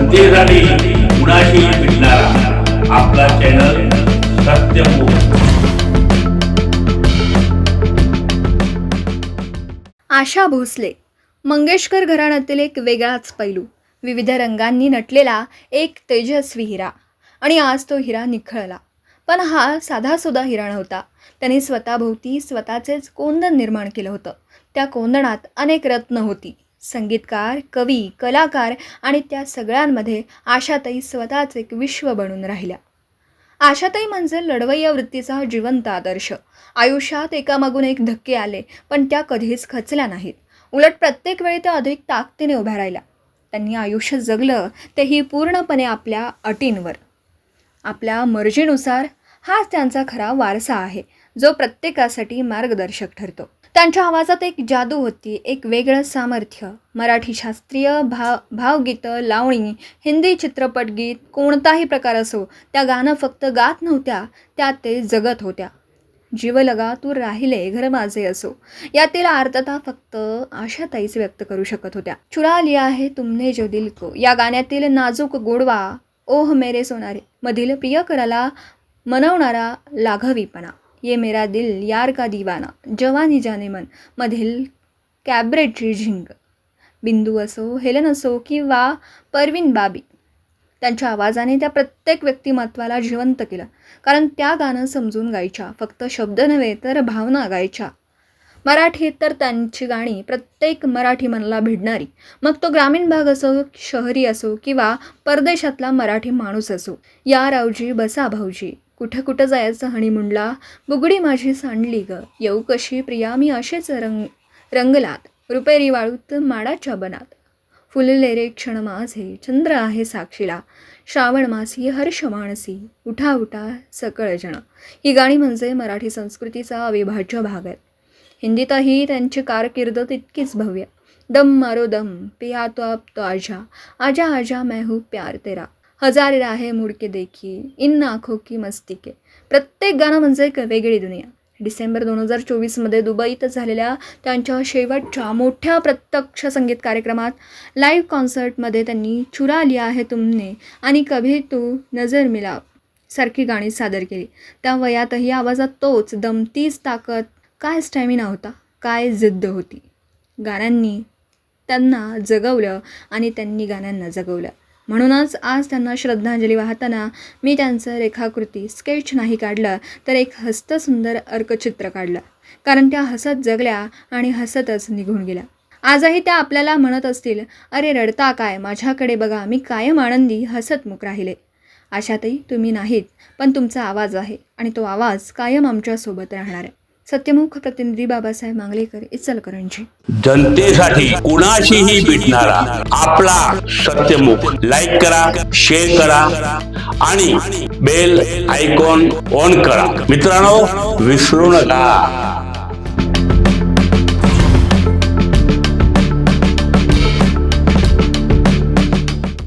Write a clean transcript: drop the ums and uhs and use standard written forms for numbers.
जनतेसाठी कुणाशी भेटणारा आपला चॅनल सत्यमुख. आशा भोसले मंगेशकर घराण्यातील एक वेगळाच पैलू, विविध रंगांनी नटलेला एक तेजस्वी हिरा. आणि आज तो हिरा निखळला. पण हा साधासुद्धा हिरा नव्हता. त्याने स्वतःभोवती स्वतःचेच कोंदण निर्माण केलं होतं. त्या कोंदणात अनेक रत्न होती. संगीतकार, कवी, कलाकार आणि त्या सगळ्यांमध्ये आशाताई स्वतःच एक विश्व बनून राहिल्या. आशाताई म्हणजे लढवय्या वृत्तीचा जिवंत आदर्श. आयुष्यात एकामागून एक धक्के आले, पण त्या कधीच खचल्या नाहीत. उलट प्रत्येक वेळी त्या अधिक ताकदीने उभ्या राहिल्या. त्यांनी आयुष्य जगलं तेही पूर्णपणे आपल्या अटींवर, आपल्या मर्जीनुसार. हाच त्यांचा खरा वारसा आहे, जो प्रत्येकासाठी मार्गदर्शक ठरतो. त्यांच्या आवाजात एक जादू होती, एक वेगळं सामर्थ्य. मराठी शास्त्रीय भावगीतं, लावणी, हिंदी चित्रपटगीत, कोणताही प्रकार असो, त्या गाणं फक्त गात नव्हत्या, त्या ते जगत होत्या. जीव लगा तू राहिले घर माझे असो, यातील आर्तता फक्त आशाताईच व्यक्त करू शकत होत्या. चुरा लिया है तुमने जो दिल को या गाण्यातील नाजूक गोडवा, ओह मेरे सोनारे मधील प्रियकराला मनवणारा लाघवीपणा, ये मेरा दिल यार का दीवाना, जवानी जाने मन मधील कॅबरेटची झिंग, बिंदू असो, हेलन असो किंवा परवीन बाबी, त्यांच्या आवाजाने त्या प्रत्येक व्यक्तिमत्वाला जिवंत केलं. कारण त्या गाणं समजून गायच्या, फक्त शब्द नव्हे तर भावना गायच्या. मराठीत तर त्यांची गाणी प्रत्येक मराठी मनाला भिडणारी, मग तो ग्रामीण भाग असो, शहरी असो किंवा परदेशातला मराठी माणूस असो. या रावजी बसा भाऊजी, कुठं कुठं जायचं हनीमूनला, बुगडी माझी सांडली ग, येऊ कशी प्रिया मी असेच रंगलात, रुपेरी वाळूत माडाच्या बनात, फुलले रे क्षण माझे चंद्र आहे साक्षीला, श्रावण मासी हर्ष मानसी, उठा उठा सकळ जण. ही गाणी म्हणजे मराठी संस्कृतीचा अविभाज्य भाग आहेत. हिंदीतही त्यांची कारकीर्द तितकीच भव्य. दम मारो दम, पिया तो अब तो आजा, आजा आजा मैं हूँ प्यार तेरा, हजारे राहे मुड़ के देखी, इन आँखों की मस्ती के. प्रत्येक गाणं म्हणजे एक वेगळी दुनिया. डिसेंबर 2024मध्ये दुबईत झालेल्या त्यांच्या शेवटच्या मोठ्या प्रत्यक्ष संगीत कार्यक्रमात, लाईव्ह कॉन्सर्टमध्ये त्यांनी चुरा लिया है तुमने आणि कभी तू नजर मिलाव सारखी गाणी सादर केली. त्या वयातही आवाजात तोच दम, तीच ताकद. काय स्टॅमिना होता, काय जिद्द होती. गाण्यांनी त्यांना जगवलं आणि त्यांनी गाण्यांना जगवलं. म्हणूनच आज त्यांना श्रद्धांजली वाहताना मी त्यांचं रेखाकृती स्केच नाही काढलं, तर एक हस्तसुंदर अर्कचित्र काढलं. कारण त्या हसत जगल्या आणि हसतच निघून गेल्या. आजही त्या आपल्याला म्हणत असतील, अरे रडता काय, माझ्याकडे बघा, मी कायम आनंदी हसतमुख राहिले. आशाताई तुम्ही नाहीत, पण तुमचा आवाज आहे आणि तो आवाज कायम आमच्यासोबत राहणार आहे. सत्यमुख प्रतिनिधी बाबासाहेब मांगलेकर, इचलकरंजी. जनतेसाठी कुणाशीही भेटणारा आपला सत्यमुख. लाईक करा, शेअर करा आणि बेल आयकॉन ऑन करा. मित्रांनो, विसरू नका.